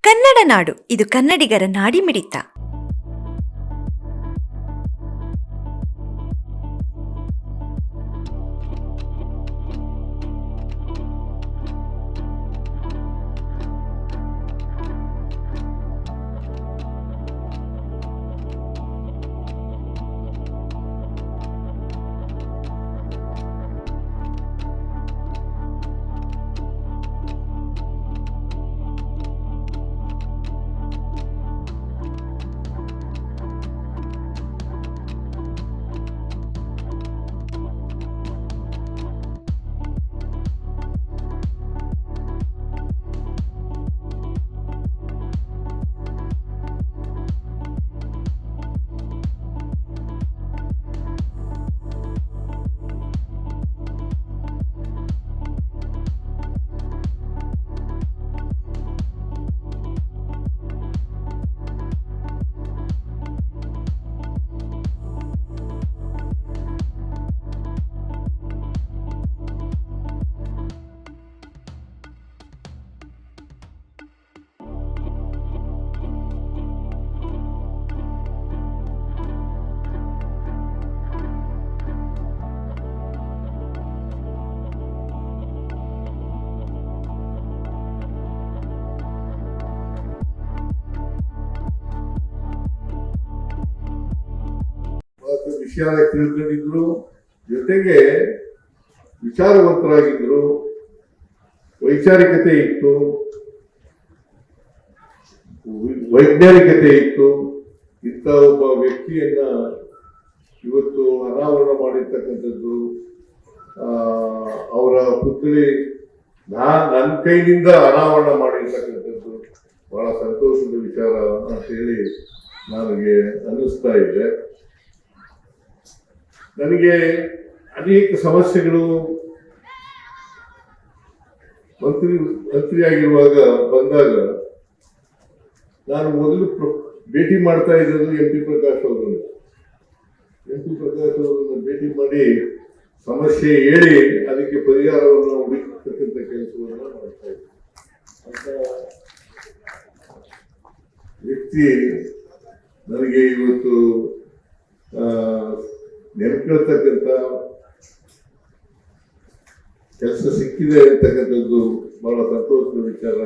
ಕನ್ನಡ ನಾಡು, ಇದು ಕನ್ನಡಿಗರ ನಾಡಿಮಿಡಿತ. ವಿಷಯ ತಿಳ್ಕೊಂಡಿದ್ರು, ಜೊತೆಗೆ ವಿಚಾರವಂತರಾಗಿದ್ರು, ವೈಚಾರಿಕತೆ ಇತ್ತು, ವೈಜ್ಞಾನಿಕತೆ ಇತ್ತು. ಇಂಥ ಒಬ್ಬ ವ್ಯಕ್ತಿಯನ್ನ ಇವತ್ತು ಅನಾವರಣ ಮಾಡಿರ್ತಕ್ಕಂಥದ್ದು, ಅವರ ಪುತ್ರಿ ನನ್ನ ಕೈನಿಂದ ಅನಾವರಣ ಮಾಡಿರ್ತಕ್ಕಂಥದ್ದು ಬಹಳ ಸಂತೋಷದ ವಿಚಾರ ಅಂತ ಹೇಳಿ ನನಗೆ ಅನ್ನಿಸ್ತಾ ಇದೆ. ನನಗೆ ಅನೇಕ ಸಮಸ್ಯೆಗಳು ಮಂತ್ರಿಯಾಗಿರುವಾಗ ಬಂದಾಗ ನಾನು ಮೊದಲು ಭೇಟಿ ಮಾಡ್ತಾ ಇದ್ದದ್ದು ಎಂ ಪಿ ಪ್ರಕಾಶ್ ಅವರನ್ನು ಭೇಟಿ ಮಾಡಿ ಸಮಸ್ಯೆ ಹೇಳಿ ಅದಕ್ಕೆ ಪರಿಹಾರವನ್ನು ಹುಡುಕತಕ್ಕಂಥ ಕೆಲಸವನ್ನು ಮಾಡ್ತಾ ಇದ್ದೆ. ಅಂತ ವ್ಯಕ್ತಿ ನನಗೆ ಇವತ್ತು ನೆನಪಿರ್ತಕ್ಕಂಥ ಕೆಲಸ ಸಿಕ್ಕಿದೆ ಅಂತಕ್ಕಂಥದ್ದು ಬಹಳ ಸಂತೋಷದ ವಿಚಾರ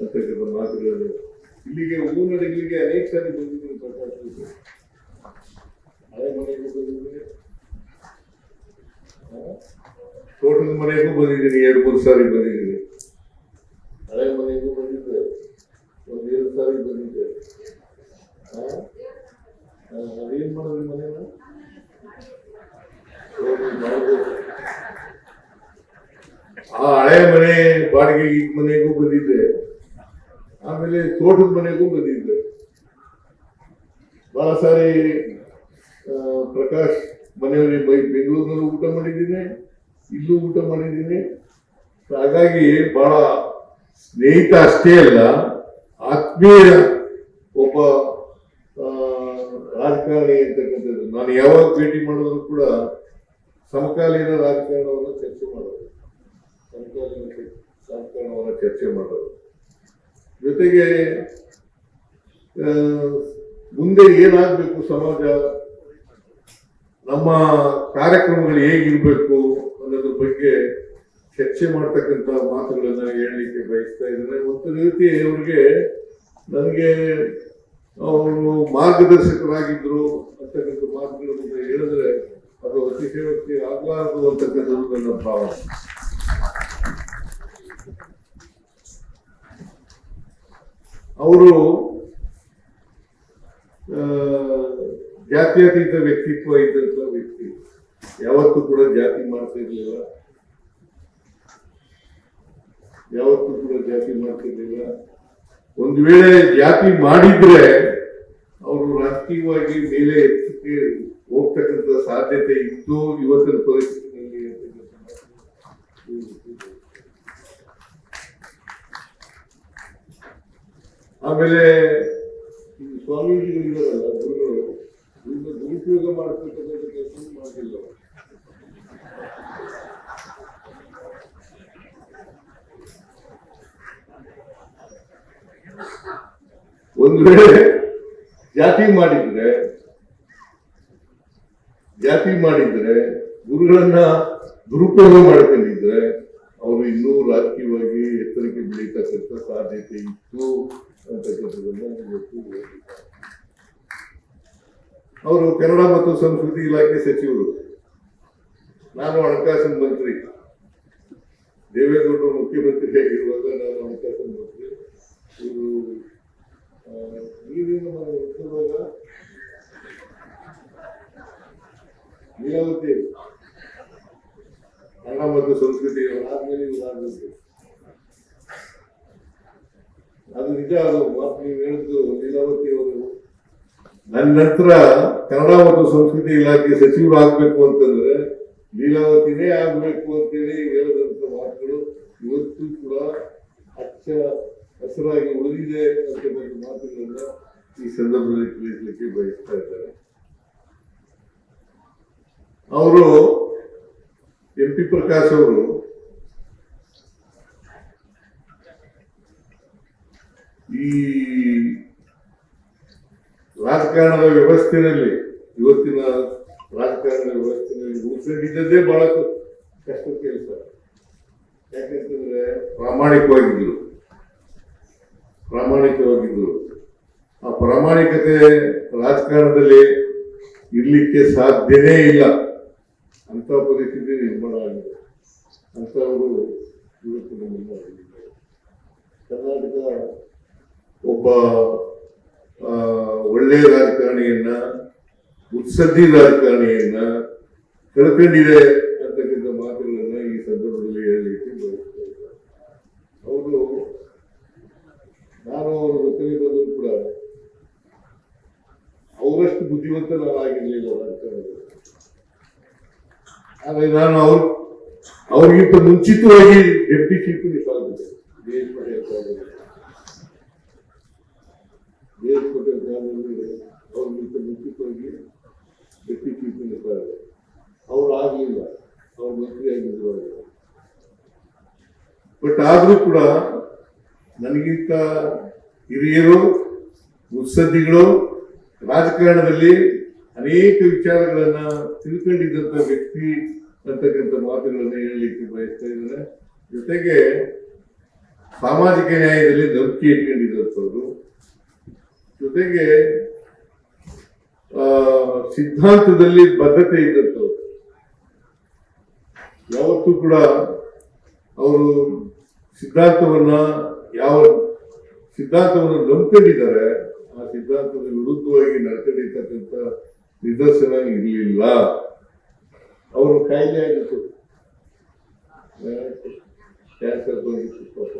ಅಂತಕ್ಕಂಥ ಮಾತುಗಳನ್ನು ಇಲ್ಲಿಗೆ ಊರಿನಡಿಗಳಿಗೆ ಅನೇಕ ಸಾರಿ ಬಂದಿದ್ದೀನಿ. ಪ್ರಕಾಶ್ ಹಳೆ ಮನೆಗೂ ಬಂದಿದ್ದೀನಿ, ತೋಟದ ಮನೆಗೂ ಬಂದಿದ್ದೀನಿ, 2-3 ಸಾರಿ ಬಂದಿದ್ದೀನಿ. ಹಳೆ ಮನೆಗೂ ಬಂದಿದ್ದೆ, 1-2 ಸಾರಿ ಬಂದಿದ್ದೆ. ಅದೇನ್ ಮಾಡೋದು ಮನೆನ ಆ ಹಳೆ ಮನೆ ಬಾಡಿಗೆ ಈ ಮನೆಗೂ ಬಂದಿದ್ದೆ, ಆಮೇಲೆ ತೋಟದ ಮನೆಗೂ ಬಂದಿದ್ದೆ. ಬಹಳ ಸಾರಿ ಪ್ರಕಾಶ್ ಮನೆಯವರಿಗೆ ಬೆಂಗಳೂರಿನಲ್ಲೂ ಊಟ ಮಾಡಿದ್ದೀನಿ, ಇಲ್ಲೂ ಊಟ ಮಾಡಿದ್ದೀನಿ. ಹಾಗಾಗಿ ಬಹಳ ಸ್ನೇಹಿತ ಅಷ್ಟೇ ಅಲ್ಲ, ಆತ್ಮೀಯ ಒಬ್ಬ ರಾಜಕಾರಣಿ ಅಂತಕ್ಕಂಥದ್ದು. ನಾನು ಯಾವಾಗ ಭೇಟಿ ಮಾಡಿದ್ರು ಕೂಡ ಸಮಕಾಲೀನ ರಾಜಕಾರಣವನ್ನು ಚರ್ಚೆ ಮಾಡೋದು, ಜೊತೆಗೆ ಮುಂದೆ ಏನಾಗಬೇಕು ಸಮಾಜ, ನಮ್ಮ ಕಾರ್ಯಕ್ರಮಗಳು ಹೇಗಿರ್ಬೇಕು ಅನ್ನೋದ್ರ ಬಗ್ಗೆ ಚರ್ಚೆ ಮಾಡ್ತಕ್ಕಂಥ ಮಾತುಗಳನ್ನ ಹೇಳಲಿಕ್ಕೆ ಬಯಸ್ತಾ ಇದ್ದಾರೆ. ಒಂದು ರೀತಿ ಅವ್ರಿಗೆ ನನಗೆ ಅವರು ಮಾರ್ಗದರ್ಶಕರಾಗಿದ್ರು ಅಂತಕ್ಕಂಥ ಮಾತುಗಳನ್ನು ಹೇಳಿದ್ರೆ ಅದು ಅತಿಶಯೋಕ್ತಿ ಆಗಲಾರದು ಅಂತಕ್ಕಂಥದ್ದು ನನ್ನ ಭಾವನೆ. ಅವರು ಜಾತ್ಯತೀತ ವ್ಯಕ್ತಿತ್ವ ಇದ್ದಂಥ ವ್ಯಕ್ತಿ, ಯಾವತ್ತೂ ಕೂಡ ಜಾತಿ ಮಾಡ್ತಾ ಇರ್ಲಿಲ್ಲ, ಒಂದು ವೇಳೆ ಜಾತಿ ಮಾಡಿದ್ರೆ ಅವರು ರಾಜಕೀಯವಾಗಿ ಮೇಲೆ ಎತ್ತಕ್ಕೆ ಹೋಗ್ತಕ್ಕಂಥ ಸಾಧ್ಯತೆ ಇತ್ತು ಇವತ್ತಿನ ಪರಿಸ್ಥಿತಿಯಲ್ಲಿ. ಆಮೇಲೆ ಸ್ವಾಮೀಜಿಗಳು ಇರೋದಲ್ಲ, ಗುರುಗಳು ದುರುಪಯೋಗ ಮಾಡ್ತಕ್ಕಂಥ ಕೆಲಸ ಮಾಡಿಲ್ಲ. ಒಂದು ವೇಳೆ ಜಾತಿ ಮಾಡಿದ್ರೆ ಗುರುಗಳನ್ನ ದುರುಪಯೋಗ ಮಾಡ್ಕೊಂಡಿದ್ರೆ ಅವರು ಇನ್ನೂ ರಾಜಕೀಯವಾಗಿ ಎತ್ತರಕ್ಕೆ ಬೆಳೀತಕ್ಕಂಥ ಸಾಧ್ಯತೆ ಇತ್ತು ಅಂತಕ್ಕಂಥದ್ದನ್ನ ಇವತ್ತು ಅವರು ಕನ್ನಡ ಮತ್ತು ಸಂಸ್ಕೃತಿ ಇಲಾಖೆ ಸಚಿವರು, ನಾನು ಹಣಕಾಸಿನ ಮಂತ್ರಿ. ದೇವೇಗೌಡರು ಮುಖ್ಯಮಂತ್ರಿ ಆಗಿರುವಾಗ ನಾನು ಹಣಕಾಸಿನ ಮಂತ್ರಿ. ಇವರು ನೀವೇನು ಉತ್ತರವಾಗ ಲೀಲಾವತಿ ಕನ್ನಡ ಮತ್ತು ಸಂಸ್ಕೃತಿ ಆದ್ಮೇಲೆ ಅದು ನಿಜ. ಅದು ಮಾತು ನೀವು ಹೇಳಿದ್ದು ಲೀಲಾವತಿ ಅವರು ನನ್ನ ನಂತರ ಕನ್ನಡ ಮತ್ತು ಸಂಸ್ಕೃತಿ ಇಲಾಖೆ ಸಚಿವರು ಆಗ್ಬೇಕು ಅಂತಂದ್ರೆ ಲೀಲಾವತಿನೇ ಆಗ್ಬೇಕು ಅಂತೇಳಿ ಹೇಳಿದಂತ ಮಾತುಗಳು ಇವತ್ತು ಕೂಡ ಅಚ್ಚ ಹಸಿರಾಗಿ ಉಳಿದಿದೆ ಅಂತಕ್ಕಂಥ ಮಾತುಗಳನ್ನ ಈ ಸಂದರ್ಭದಲ್ಲಿ ತಿಳಿಸಲಿಕ್ಕೆ ಬಯಸ್ತಾ ಇದ್ದಾರೆ. ಅವರು MP ಪ್ರಕಾಶ್ ಅವರು ಈ ರಾಜಕಾರಣದ ವ್ಯವಸ್ಥೆಯಲ್ಲಿ, ಇವತ್ತಿನ ರಾಜಕಾರಣದ ವ್ಯವಸ್ಥೆಯಲ್ಲಿ ಉಳಿಸಿದ್ದದ್ದೇ ಬಹಳ ಕಷ್ಟ ಕೆಲಸ. ಯಾಕೆಂತಂದ್ರೆ ಪ್ರಾಮಾಣಿಕವಾಗಿದ್ರು. ಆ ಪ್ರಾಮಾಣಿಕತೆ ರಾಜಕಾರಣದಲ್ಲಿ ಇರ್ಲಿಕ್ಕೆ ಸಾಧ್ಯನೇ ಇಲ್ಲ. ಅಂತ ಪರಿಸ್ಥಿತಿ ನಿರ್ಮಾಣ ಆಗಿದೆ. ಅಂತವರು ಇವತ್ತು ನಮ್ಮಿಂದ ಕರ್ನಾಟಕ ಒಬ್ಬ ಒಳ್ಳೆ ರಾಜಕಾರಣಿಯನ್ನ, ಮುತ್ಸದ್ದಿ ರಾಜಕಾರಣಿಯನ್ನ ಕಳ್ಕೊಂಡಿದೆ ಅಂತಕ್ಕಂಥ ಮಾತುಗಳನ್ನ ಈ ಸಂದರ್ಭದಲ್ಲಿ ಹೇಳಲಿಕ್ಕೆ ಬಯಸ್ತಾ ಇದ್ದಾರೆ. ಅವರು, ನಾನು ಅವರ ಜೊತೆಗೆ ಬಂದರೂ ಕೂಡ ಅವರಷ್ಟು ಬುದ್ಧಿವಂತ ನಾನು ಆಗಿರ್ಲಿಲ್ಲ ರಾಜಕಾರಣದಲ್ಲಿ. ಆದರೆ ನಾನು ಅವ್ರಿಗಿಂತ ಮುಂಚಿತವಾಗಿ ಡೆಪ್ಟಿ ಚೀಫ್ ಮಿನಿಸ್ಟರ್ ಆಗಿದ್ದೆ. BH ಪಟೇಲ್ ಕಾಲದಲ್ಲಿ ಅವ್ರಿಗಿಂತ ಮುಂಚಿತವಾಗಿ ಡೆಪ್ಟಿ ಚೀಫ್ ಮಿನಿಸ್ಟರ್ ಆಗಿದೆ. ಅವ್ರು ಆಗ್ಲಿಲ್ಲ, ಅವ್ರು ಮಂತ್ರಿ ಆಗಿದ್ರು. ಬಟ್ ಆದ್ರೂ ಕೂಡ ನನಗಿಂತ ಹಿರಿಯರು, ಮುತ್ಸದ್ದಿಗಳು, ರಾಜಕಾರಣದಲ್ಲಿ ಅನೇಕ ವಿಚಾರಗಳನ್ನ ತಿಳ್ಕೊಂಡಿದ್ದಂತ ವ್ಯಕ್ತಿ ಅಂತಕ್ಕಂಥ ಮಾತುಗಳನ್ನ ಹೇಳಲಿಕ್ಕೆ ಬಯಸ್ತಾ ಇದ್ದಾರೆ. ಜೊತೆಗೆ ಸಾಮಾಜಿಕ ನ್ಯಾಯದಲ್ಲಿ ನಂಬಿಕೆ ಇಟ್ಕೊಂಡಿದ್ದಂಥವ್ರು, ಜೊತೆಗೆ ಸಿದ್ಧಾಂತದಲ್ಲಿ ಬದ್ಧತೆ ಇದ್ದಂಥವ್ರು. ಯಾವತ್ತೂ ಕೂಡ ಅವರು ಯಾವ ಸಿದ್ಧಾಂತವನ್ನು ನಂಬ್ಕೊಂಡಿದ್ದಾರೆ, ಆ ಸಿದ್ಧಾಂತದ ವಿರುದ್ಧವಾಗಿ ನಡ್ಕೊಂಡಿರ್ತಕ್ಕಂಥ ನಿದರ್ಶನ ಇರಲಿಲ್ಲ. ಅವರು ಕಾಯಿಲೆ ಆಗಿತ್ತು, ಕ್ಯಾನ್ಸರ್ ಬಂದಿತ್ತು ಪಾಪ.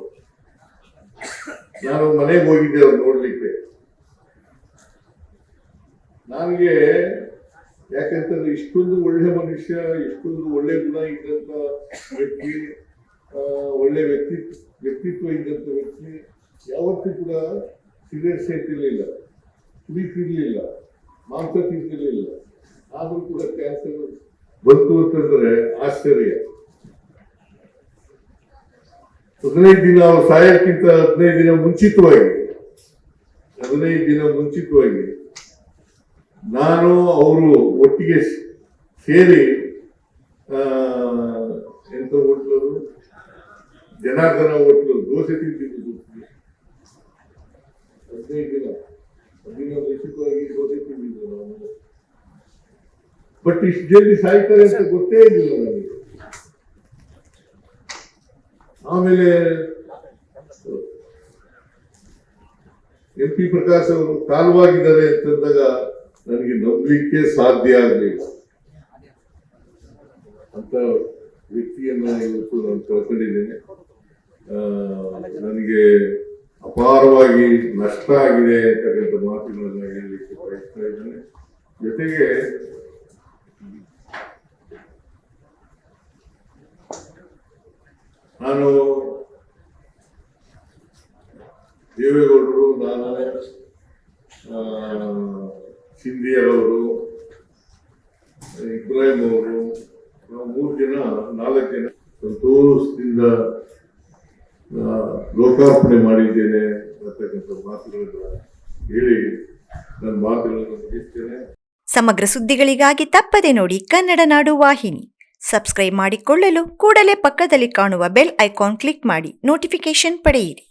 ನಾನು ಮನೆಗೆ ಹೋಗಿದ್ದೆ ಅವ್ರು ನೋಡ್ಲಿಕ್ಕೆ. ನನಗೆ ಯಾಕಂತಂದ್ರೆ ಇಷ್ಟೊಂದು ಒಳ್ಳೆ ಮನುಷ್ಯ, ಇಷ್ಟೊಂದು ಒಳ್ಳೆ ಗುಣ ಇದ್ದಂತ ವ್ಯಕ್ತಿ, ಒಳ್ಳೆ ವ್ಯಕ್ತಿತ್ವ ಇದ್ದಂತ ವ್ಯಕ್ತಿ ಯಾವತ್ತೂ ಕೂಡ ಸಿಗರೇಟ್ ಸೇರ್ತಿರ್ಲಿಲ್ಲ, ಕುಡಿತಿರ್ಲಿಲ್ಲ, ಮಾಂಸ ತಿಂತಿರ್ಲಿಲ್ಲ. ಆದ್ರೂ ಕೂಡ ಕ್ಯಾನ್ಸರ್ ಬಂತು ಅಂತಂದ್ರೆ ಆಶ್ಚರ್ಯ. 15 ದಿನ ಅವ್ರು ಸಾಯಕ್ಕಿಂತ 15 ದಿನ ಮುಂಚಿತವಾಗಿ ನಾನು ಅವರು ಒಟ್ಟಿಗೆ ಸೇರಿ ಎಂತ ಹೋಟ್ಲರು, ಜನಾರ್ದನ ಹೋಟ್ಲು ದೋಸೆ ತಿಂತಿದ್ದು. 15 ದಿನ ನಿಶ್ಚಿತವಾಗಿ ದೋಸೆ ತಿಂದಿದ್ದು ನಾವು. ಬಟ್ ಇಷ್ಟು ಜಲ್ದಿ ಸಾಯ್ತಾರೆ ಅಂತ ಗೊತ್ತೇ ಇರಲಿಲ್ಲ ನನಗೆ. ಆಮೇಲೆ MP ಪ್ರಕಾಶ್ ಅವರು ಕಾಲವಾಗಿದ್ದಾರೆ ಅಂತಂದಾಗ ನನಗೆ ನಂಬಲಿಕ್ಕೆ ಸಾಧ್ಯ ಆಗಲಿಲ್ಲ. ಅಂತ ವ್ಯಕ್ತಿಯನ್ನ ಇವತ್ತು ನಾನು ಕಳ್ಕೊಂಡಿದ್ದೇನೆ. ನನಗೆ ಅಪಾರವಾಗಿ ನಷ್ಟ ಆಗಿದೆ ಅಂತಕ್ಕಂಥ ಮಾತುಗಳನ್ನ ಹೇಳಲಿಕ್ಕೆ ಬಯಸ್ತಾ ಇದ್ದೇನೆ. ಜೊತೆಗೆ ನಾನು ದೇವೇಗೌಡರು, ನಾನು, ಸಿಂಧಿಯರವರು, ಇಬ್ರಾಹಿಂ ಅವರು, ನಾವು 4 ಜನ ಸಂತೋಷದಿಂದ ಲೋಕಾರ್ಪಣೆ ಮಾಡಿದ್ದೇನೆ ಅಂತಕ್ಕಂಥ ಮಾತುಗಳನ್ನ ಹೇಳಿ ನನ್ನ ಮಾತುಗಳನ್ನು ಮುಗಿಸ್ತೇನೆ. ಸಮಗ್ರ ಸುದ್ದಿಗಳಿಗಾಗಿ ತಪ್ಪದೆ ನೋಡಿ ಕನ್ನಡ ನಾಡು ವಾಹಿನಿ. ಸಬ್ಸ್ಕ್ರೈಬ್ ಮಾಡಿಕೊಳ್ಳಲು ಕೂಡಲೇ ಪಕ್ಕದಲ್ಲಿ ಕಾಣುವ ಬೆಲ್ ಐಕಾನ್ ಕ್ಲಿಕ್ ಮಾಡಿ ನೋಟಿಫಿಕೇಶನ್ ಪಡೆಯಿರಿ.